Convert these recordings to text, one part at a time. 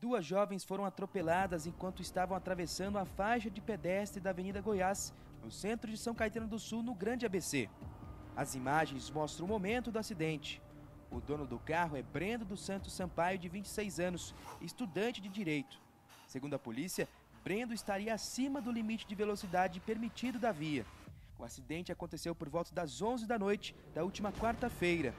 Duas jovens foram atropeladas enquanto estavam atravessando a faixa de pedestre da Avenida Goiás, no centro de São Caetano do Sul, no Grande ABC. As imagens mostram o momento do acidente. O dono do carro é Brendo dos Santos Sampaio, de 26 anos, estudante de Direito. Segundo a polícia, Brendo estaria acima do limite de velocidade permitido da via. O acidente aconteceu por volta das 11 da noite da última quarta-feira.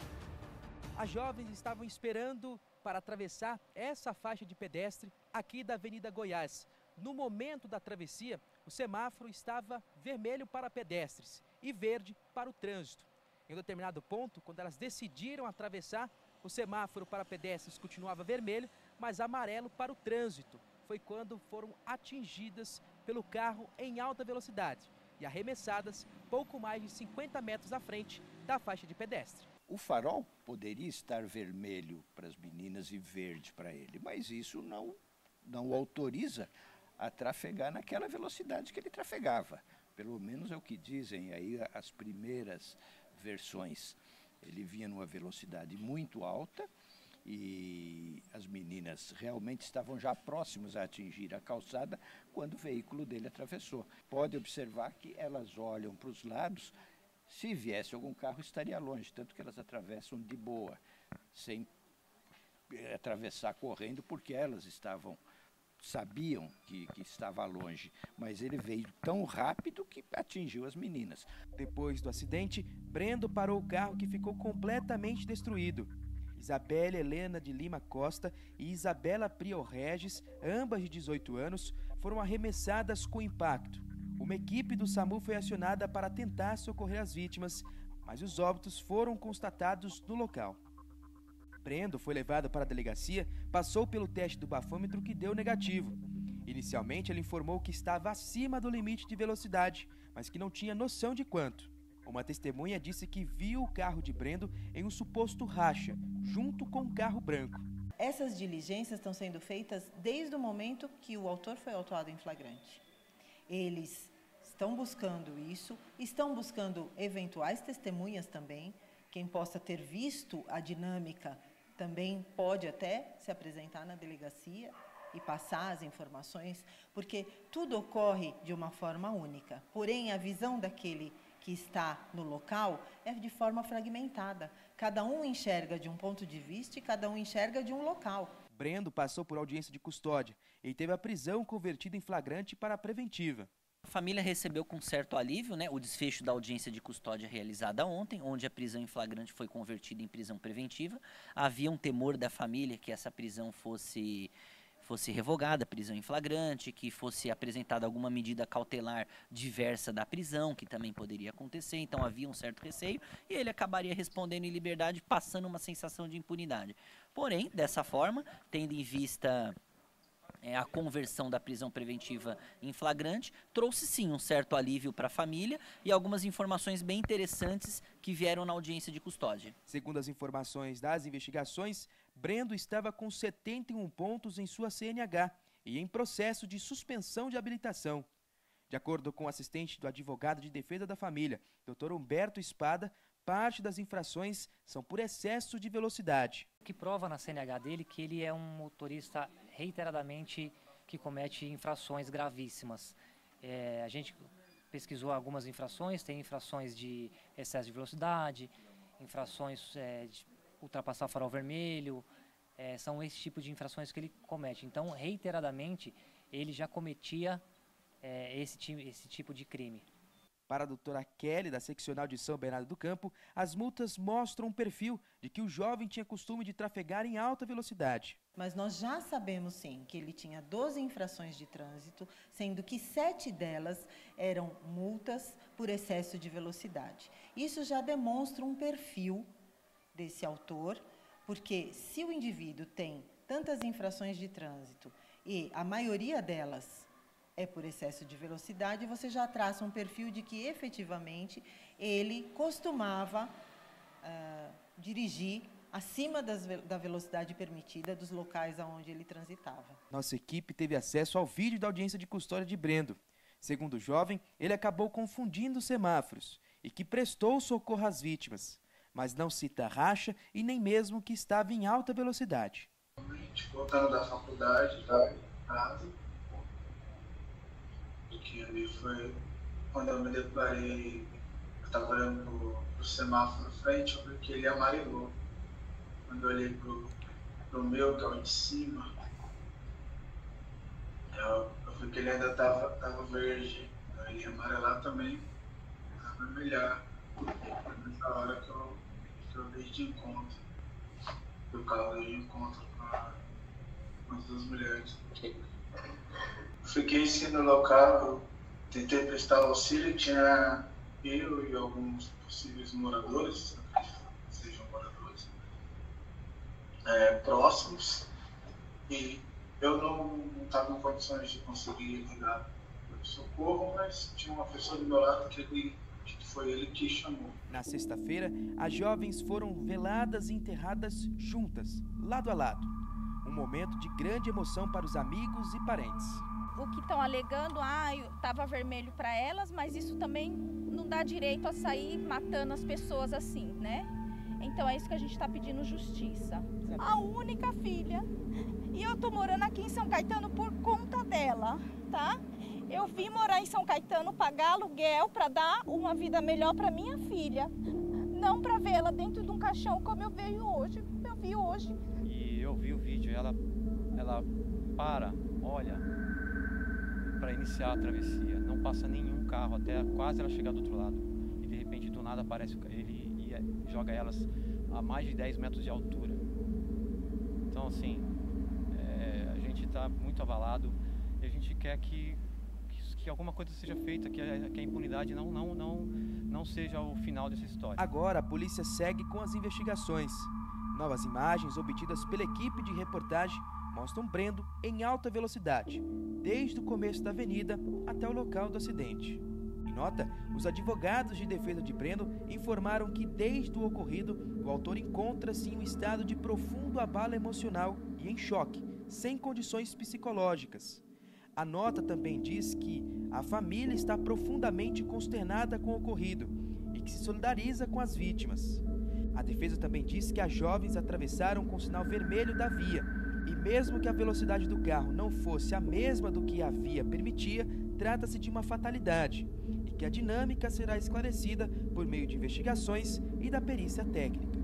As jovens estavam esperando para atravessar essa faixa de pedestre aqui da Avenida Goiás. No momento da travessia, o semáforo estava vermelho para pedestres e verde para o trânsito. Em um determinado ponto, quando elas decidiram atravessar, o semáforo para pedestres continuava vermelho, mas amarelo para o trânsito. Foi quando foram atingidas pelo carro em alta velocidade e arremessadas pouco mais de 50 metros à frente da faixa de pedestre. O farol poderia estar vermelho para as meninas e verde para ele, mas isso não o autoriza a trafegar naquela velocidade que ele trafegava. Pelo menos é o que dizem aí as primeiras versões. Ele vinha numa velocidade muito alta e as meninas realmente estavam já próximas a atingir a calçada quando o veículo dele atravessou. Pode observar que elas olham para os lados. Se viesse algum carro, estaria longe, tanto que elas atravessam de boa, sem atravessar correndo, porque elas sabiam que estava longe, mas ele veio tão rápido que atingiu as meninas. Depois do acidente, Brendo parou o carro, que ficou completamente destruído. Isabela Helena de Lima Costa e Isabela Prior Regis, ambas de 18 anos, foram arremessadas com impacto. Uma equipe do SAMU foi acionada para tentar socorrer as vítimas, mas os óbitos foram constatados no local. Brendo foi levado para a delegacia, passou pelo teste do bafômetro, que deu negativo. Inicialmente, ele informou que estava acima do limite de velocidade, mas que não tinha noção de quanto. Uma testemunha disse que viu o carro de Brendo em um suposto racha, junto com um carro branco. Essas diligências estão sendo feitas desde o momento que o autor foi autuado em flagrante. Eles estão buscando isso, estão buscando eventuais testemunhas também. Quem possa ter visto a dinâmica também pode até se apresentar na delegacia e passar as informações, porque tudo ocorre de uma forma única. Porém, a visão daquele que está no local é de forma fragmentada. Cada um enxerga de um ponto de vista e cada um enxerga de um local. Brendo passou por audiência de custódia e teve a prisão convertida em flagrante para a preventiva. A família recebeu com certo alívio, o desfecho da audiência de custódia realizada ontem, onde a prisão em flagrante foi convertida em prisão preventiva. Havia um temor da família que essa prisão fosse revogada, prisão em flagrante, que fosse apresentada alguma medida cautelar diversa da prisão, que também poderia acontecer. Então havia um certo receio e ele acabaria respondendo em liberdade, passando uma sensação de impunidade. Porém, dessa forma, tendo em vista a conversão da prisão preventiva em flagrante, trouxe sim um certo alívio para a família e algumas informações bem interessantes que vieram na audiência de custódia. Segundo as informações das investigações, Brendo estava com 71 pontos em sua CNH e em processo de suspensão de habilitação. De acordo com o assistente do advogado de defesa da família, Dr. Humberto Espada, parte das infrações são por excesso de velocidade. O que prova na CNH dele que ele é um motorista reiteradamente que comete infrações gravíssimas. A gente pesquisou algumas infrações, tem infrações de excesso de velocidade, infrações de ultrapassar o farol vermelho, são esse tipo de infrações que ele comete. Então, reiteradamente, ele já cometia esse tipo de crime. Para a doutora Kelly, da seccional de São Bernardo do Campo, as multas mostram um perfil de que o jovem tinha costume de trafegar em alta velocidade. Mas nós já sabemos, sim, que ele tinha 12 infrações de trânsito, sendo que 7 delas eram multas por excesso de velocidade. Isso já demonstra um perfil desse autor, porque se o indivíduo tem tantas infrações de trânsito e a maioria delas é por excesso de velocidade, você já traça um perfil de que efetivamente ele costumava dirigir acima da velocidade permitida dos locais aonde ele transitava. Nossa equipe teve acesso ao vídeo da audiência de custódia de Brendo. Segundo o jovem, ele acabou confundindo os semáforos e que prestou socorro às vítimas, mas não cita racha e nem mesmo que estava em alta velocidade. voltando da faculdade, estava em casa, porque ali foi quando eu me deparei, eu estava olhando pro semáforo à frente, eu vi que ele amarelou. Quando eu olhei pro meu, que é o de cima, eu vi que ele ainda estava verde, ele ia amarelar também, ia vermelhar. Nessa hora que eu dei de encontro, que o carro deu de encontro com as duas mulheres. Fiquei assim no local, tentei prestar auxílio, tinha eu e alguns possíveis moradores, sejam moradores, próximos, e eu não estava em condições de conseguir ligar o socorro, mas tinha uma pessoa do meu lado que foi ele que chamou. Na sexta-feira, as jovens foram veladas e enterradas juntas, lado a lado. Um momento de grande emoção para os amigos e parentes. O que estão alegando, estava vermelho para elas, mas isso também não dá direito a sair matando as pessoas assim, né? Então é isso que a gente está pedindo justiça. A única filha, e eu tô morando aqui em São Caetano por conta dela, tá? Eu vim morar em São Caetano, pagar aluguel para dar uma vida melhor para minha filha, não para vê-la dentro de um caixão como eu vi hoje. E eu vi o vídeo, ela para, olha, para iniciar a travessia, não passa nenhum carro até quase ela chegar do outro lado, e de repente do nada aparece ele e joga elas a mais de 10 metros de altura. Então assim, a gente está muito abalado e a gente quer que alguma coisa seja feita, que a impunidade não seja o final dessa história. Agora a polícia segue com as investigações. Novas imagens obtidas pela equipe de reportagem mostram Brendo em alta velocidade, desde o começo da avenida até o local do acidente. Em nota, os advogados de defesa de Brendo informaram que desde o ocorrido, o autor encontra-se em um estado de profundo abalo emocional e em choque, sem condições psicológicas. A nota também diz que a família está profundamente consternada com o ocorrido e que se solidariza com as vítimas. A defesa também diz que as jovens atravessaram com o sinal vermelho da via e mesmo que a velocidade do carro não fosse a mesma do que a via permitia, trata-se de uma fatalidade e que a dinâmica será esclarecida por meio de investigações e da perícia técnica.